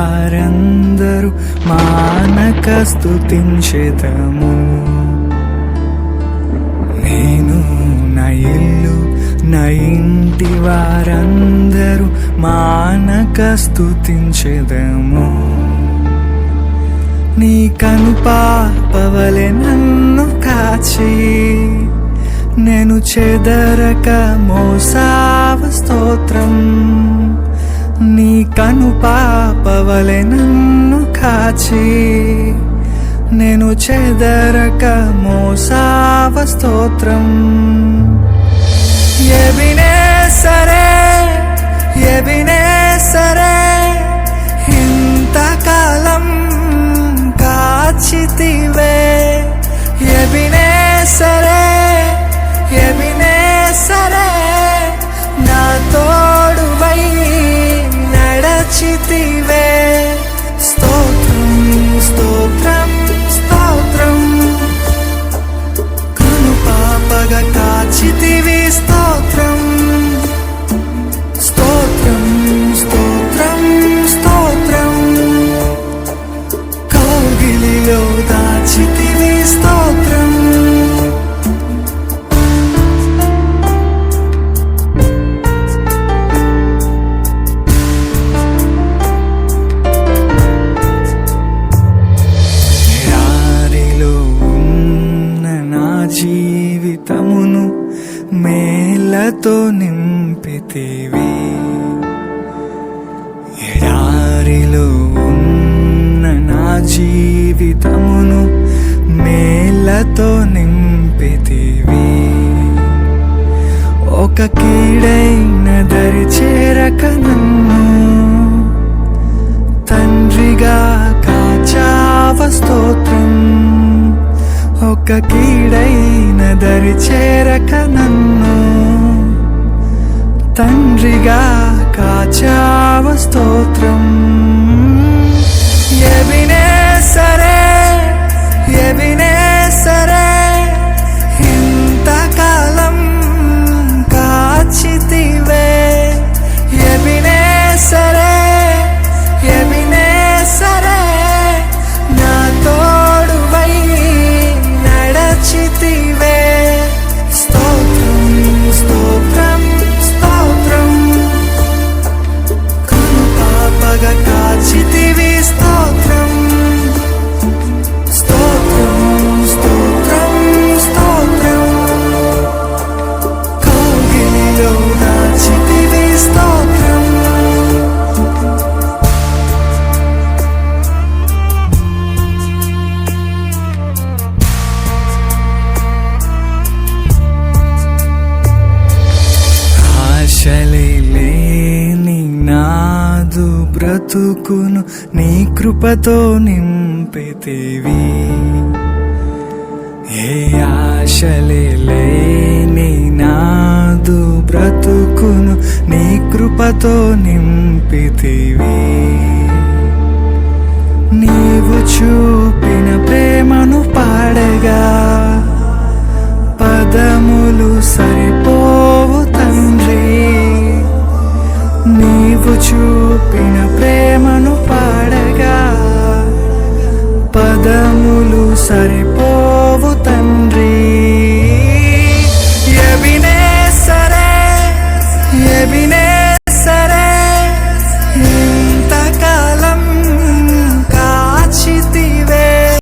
వారందరూ మానక స్తుతించెదము. నేను నా ఇల్లు నా ఇంటి వారందరూ మానక స్తుతించెదము. నీ కనుపాపవలె నన్ను కాచి నేను చెదరక మోసావ స్తోత్రం. నీ కనుపాపవలె నన్ను కాచి నేను చెదరక మోసావ స్తోత్రం. ఎబినేసరే ఎబినేసరే ఇంతకాలం కాచితివే. ఎబినేసరే ఎబినేసరే నా తోడువై నడచితివే. స్తోత్రం స్తోత్రం స్తోత్రం కనుపాపగా కాచితివి. స్తోత్రం స్తోత్రం స్తోత్రం స్తోత్రం కౌగిలిలో దాచితివి. స్తోత్రం ఎడారిలో ఉన్న నా జీవితమును మేలతో నింపితివి. ఎడారిలో ఉన్న నా జీవితమును మేలతో నింపితివి. ఒక కీడైన దరి చేరక నన్ను తండ్రిగా కాచావ. స్తోత్రం ఒక కీడైన దరి చేరక నన్ను తండ్రిగా కాచావ. స్తోత్రం ఎబినేసరే ఎబినేసరే ఇంతకాలం కాచితివే. ఎబినేసరే ఎబినేసరే నా తోడువై నడచితివే. స్తోత్రం స్తోత్రం స్తోత్రం కనుపాపగా కాచితివి. స్తోత్రం స్తోత్రం స్తోత్రం స్తోత్రం కౌగిలిలో దాచితివి. స్తోత్రం ఆశలే లేని నాదు బ్రతుకును నీ కృపతో నింపితివి. ఏ ఆశలే లేని నాదు బ్రతుకును నీ కృపతో నింపితివి. నీవు చూపిన ప్రేమను పాడగా పదములు సరిపోవు తండ్రి. నీవు చూపిన ప్రేమను పాడగా పదములు సరిపోవు తండ్రి. ఎబినేసరే ఎబినే